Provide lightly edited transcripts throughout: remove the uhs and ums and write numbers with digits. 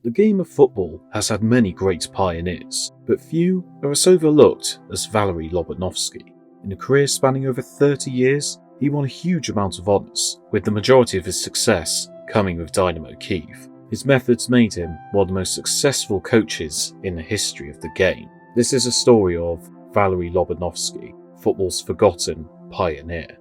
The game of football has had many great pioneers, but few are as overlooked as Valeriy Lobanovski. In a career spanning over 30 years, he won a huge amount of honours, with the majority of his success coming with Dynamo Kyiv. His methods made him one of the most successful coaches in the history of the game. This is a story of Valeriy Lobanovski, football's forgotten pioneer.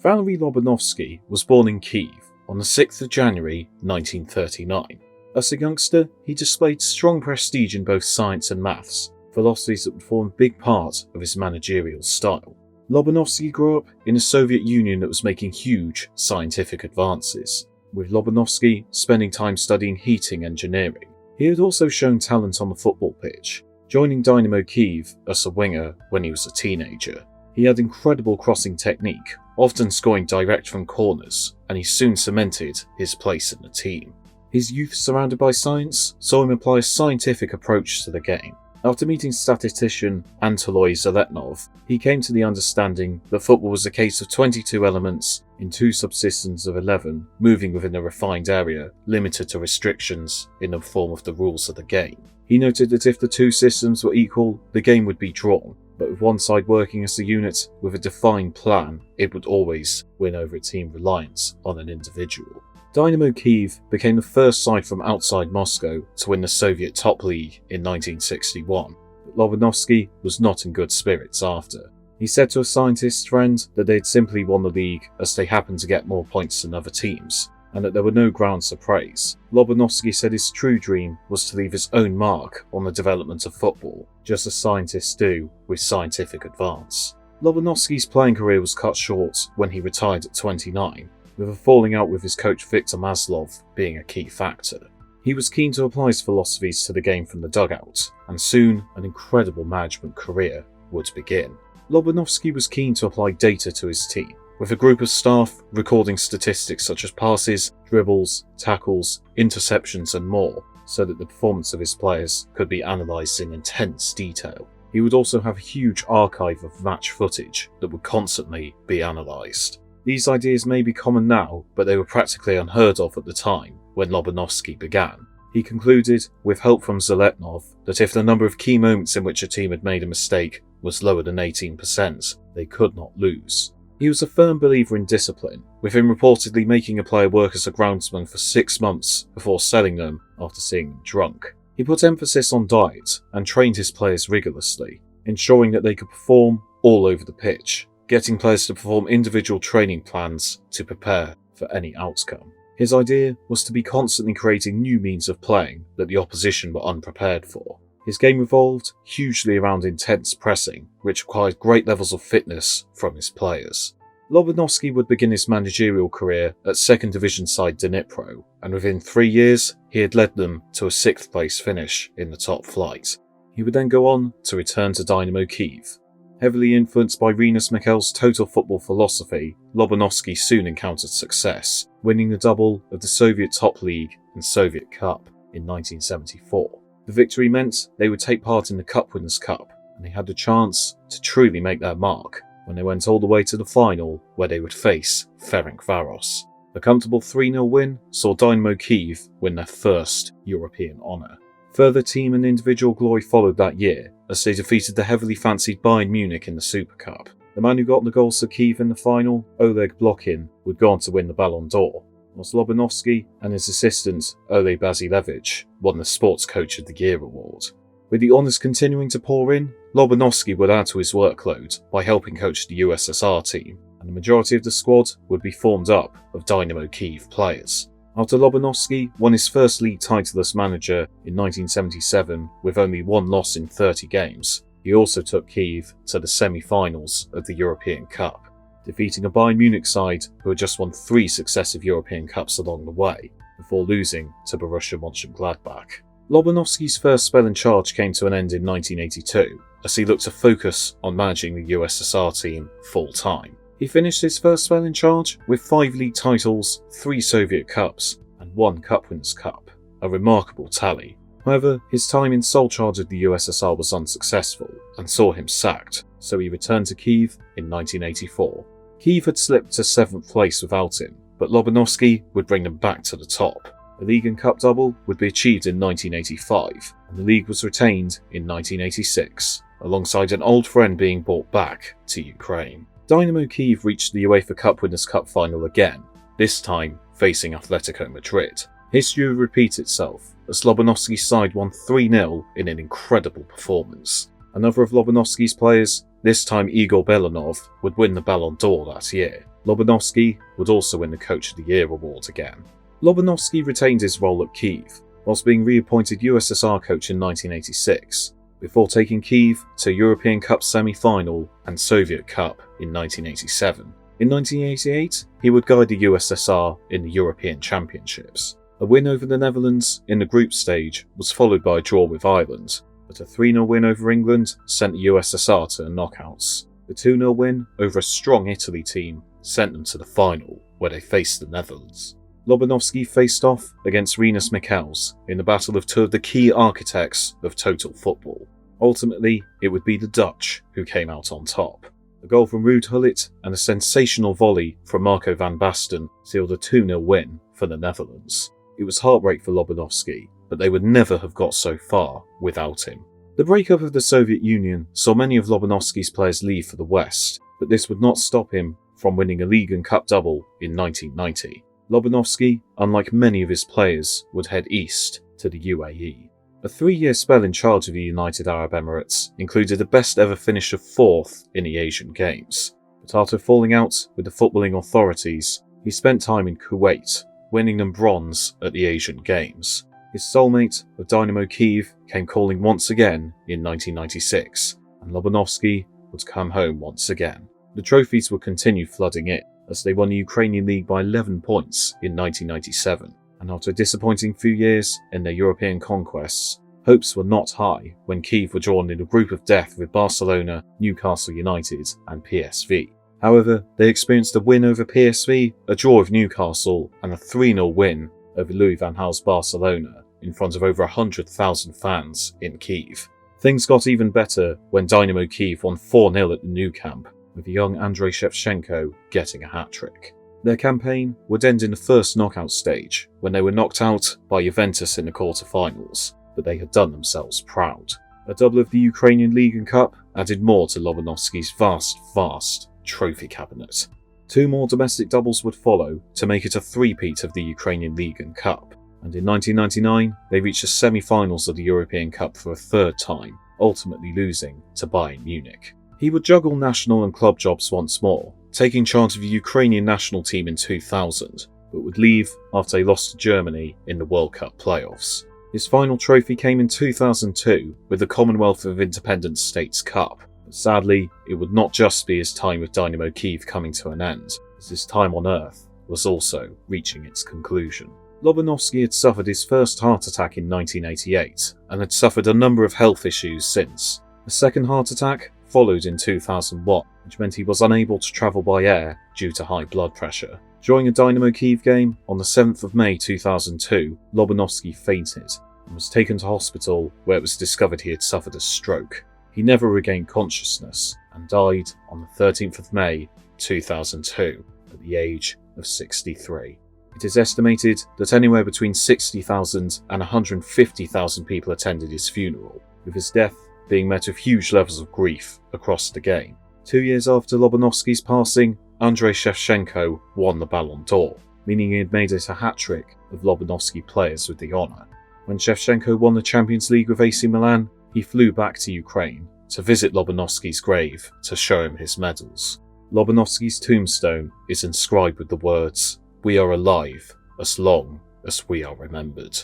Valeriy Lobanovski was born in Kyiv on the 6th of January 1939. As a youngster, he displayed strong prestige in both science and maths, philosophies that would form a big part of his managerial style. Lobanovski grew up in a Soviet Union that was making huge scientific advances, with Lobanovski spending time studying heating engineering. He had also shown talent on the football pitch, joining Dynamo Kyiv as a winger when he was a teenager. He had incredible crossing technique, often scoring direct from corners, and he soon cemented his place in the team. His youth surrounded by science saw him apply a scientific approach to the game. After meeting statistician Anatoly Zaletnov, he came to the understanding that football was a case of 22 elements in 2 subsystems of 11, moving within a refined area, limited to restrictions in the form of the rules of the game. He noted that if the 2 systems were equal, the game would be drawn, but with one side working as a unit with a defined plan, it would always win over a team reliant on an individual. Dynamo Kyiv became the first side from outside Moscow to win the Soviet top league in 1961, but Lobanovski was not in good spirits after. He said to a scientist friend that they had simply won the league as they happened to get more points than other teams, and that there were no grounds for praise. Lobanovski said his true dream was to leave his own mark on the development of football, just as scientists do with scientific advance. Lobanovski's playing career was cut short when he retired at 29, with a falling out with his coach Viktor Maslov being a key factor. He was keen to apply his philosophies to the game from the dugout, and soon an incredible management career would begin. Lobanovski was keen to apply data to his team, with a group of staff recording statistics such as passes, dribbles, tackles, interceptions and more, so that the performance of his players could be analysed in intense detail. He would also have a huge archive of match footage that would constantly be analysed. These ideas may be common now, but they were practically unheard of at the time when Lobanovski began. He concluded, with help from Zaletnov, that if the number of key moments in which a team had made a mistake was lower than 18%, they could not lose. He was a firm believer in discipline, with him reportedly making a player work as a groundsman for 6 months before selling them after seeing them drunk. He put emphasis on diet and trained his players rigorously, ensuring that they could perform all over the pitch, getting players to perform individual training plans to prepare for any outcome. His idea was to be constantly creating new means of playing that the opposition were unprepared for. His game revolved hugely around intense pressing, which required great levels of fitness from his players. Lobanovski would begin his managerial career at 2nd Division side Dnipro, and within 3 years he had led them to a 6th place finish in the top flight. He would then go on to return to Dynamo Kyiv. Heavily influenced by Rinus Mikkel's total football philosophy, Lobanovski soon encountered success, winning the double of the Soviet Top League and Soviet Cup in 1974. The victory meant they would take part in the Cup Winners' Cup, and they had the chance to truly make their mark when they went all the way to the final, where they would face Ferencvaros. The comfortable 3-0 win saw Dynamo Kyiv win their first European honour. Further team and individual glory followed that year, as they defeated the heavily fancied Bayern Munich in the Super Cup. The man who got the goals for Kyiv in the final, Oleg Blokhin, would go on to win the Ballon d'Or, whilst Lobanovski and his assistant, Ole Basilevich, won the Sports Coach of the Year award. With the honours continuing to pour in, Lobanovski would add to his workload by helping coach the USSR team, and the majority of the squad would be formed up of Dynamo Kyiv players. After Lobanovski won his first league title as manager in 1977 with only 1 loss in 30 games, he also took Kyiv to the semi-finals of the European Cup, defeating a Bayern Munich side who had just won 3 successive European Cups along the way, before losing to Borussia Mönchengladbach. Lobanovski's first spell in charge came to an end in 1982, as he looked to focus on managing the USSR team full-time. He finished his first spell in charge with 5 league titles, 3 Soviet Cups, and 1 Cup Winners' Cup, a remarkable tally, However, his time in sole charge of the USSR was unsuccessful and saw him sacked, so he returned to Kyiv in 1984. Kyiv had slipped to 7th place without him, but Lobanovsky would bring them back to the top. A league and cup double would be achieved in 1985, and the league was retained in 1986, alongside an old friend being brought back to Ukraine. Dynamo Kyiv reached the UEFA Cup Winners' Cup final again, this time facing Atletico Madrid. History would repeat itself, as Lobanovsky's side won 3-0 in an incredible performance. Another of Lobanovsky's players, this time Igor Belanov, would win the Ballon d'Or that year. Lobanovsky would also win the Coach of the Year award again. Lobanovsky retained his role at Kyiv, whilst being reappointed USSR coach in 1986, before taking Kyiv to European Cup semi-final and Soviet Cup in 1987. In 1988, he would guide the USSR in the European Championships. A win over the Netherlands in the group stage was followed by a draw with Ireland, but a 3-0 win over England sent the USSR to the knockouts. The 2-0 win over a strong Italy team sent them to the final, where they faced the Netherlands. Lobanovsky faced off against Rinus Michels in the battle of two of the key architects of total football. Ultimately, it would be the Dutch who came out on top. A goal from Ruud Gullit and a sensational volley from Marco van Basten sealed a 2-0 win for the Netherlands. It was heartbreak for Lobanovsky, but they would never have got so far without him. The breakup of the Soviet Union saw many of Lobanovsky's players leave for the West, but this would not stop him from winning a league and cup double in 1990. Lobanovsky, unlike many of his players, would head east to the UAE. A 3-year spell in charge of the United Arab Emirates included a best ever finish of 4th in the Asian Games. But after falling out with the footballing authorities, he spent time in Kuwait, winning them bronze at the Asian Games. His soulmate of Dynamo Kyiv came calling once again in 1996, and Lobanovsky would come home once again. The trophies would continue flooding in, as they won the Ukrainian League by 11 points in 1997, and after a disappointing few years in their European conquests, hopes were not high when Kyiv were drawn in a group of death with Barcelona, Newcastle United and PSV. However, they experienced a win over PSV, a draw with Newcastle, and a 3-0 win over Louis van Gaal's Barcelona in front of over 100,000 fans in Kyiv. Things got even better when Dynamo Kyiv won 4-0 at the Nou Camp, with the young Andrei Shevchenko getting a hat-trick. Their campaign would end in the first knockout stage, when they were knocked out by Juventus in the quarter-finals, but they had done themselves proud. A double of the Ukrainian League and Cup added more to Lobanovsky's vast trophy cabinet. 2 more domestic doubles would follow to make it a three-peat of the Ukrainian League and Cup, and in 1999 they reached the semi-finals of the European Cup for a 3rd time, ultimately losing to Bayern Munich. He would juggle national and club jobs once more, taking charge of the Ukrainian national team in 2000, but would leave after they lost to Germany in the World Cup playoffs. His final trophy came in 2002 with the Commonwealth of Independent States Cup, but sadly it would not just be his time with Dynamo Kyiv coming to an end, as his time on Earth was also reaching its conclusion. Lobanovsky had suffered his first heart attack in 1988 and had suffered a number of health issues since. A second heart attack followed in 2001, which meant he was unable to travel by air due to high blood pressure. During a Dynamo Kyiv game on the 7th of May 2002, Lobanovsky fainted and was taken to hospital, where it was discovered he had suffered a stroke. He never regained consciousness and died on the 13th of May 2002 at the age of 63. It is estimated that anywhere between 60,000 and 150,000 people attended his funeral, with his death being met with huge levels of grief across the game. 2 years after Lobanovsky's passing, Andrei Shevchenko won the Ballon d'Or, meaning he had made it a hat-trick of Lobanovsky players with the honour. When Shevchenko won the Champions League with AC Milan, he flew back to Ukraine to visit Lobanovsky's grave to show him his medals. Lobanovsky's tombstone is inscribed with the words, "We are alive as long as we are remembered."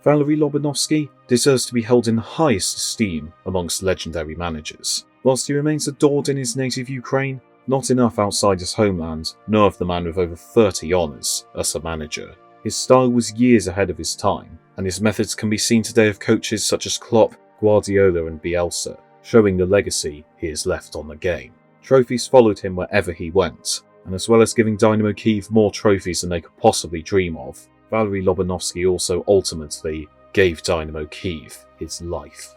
Valeriy Lobanovsky deserves to be held in the highest esteem amongst legendary managers. Whilst he remains adored in his native Ukraine, not enough outside his homeland know of the man with over 30 honours as a manager. His style was years ahead of his time, and his methods can be seen today of coaches such as Klopp, Guardiola and Bielsa, showing the legacy he has left on the game. Trophies followed him wherever he went, and as well as giving Dynamo Kyiv more trophies than they could possibly dream of, Valeriy Lobanovski also ultimately gave Dynamo Kyiv his life.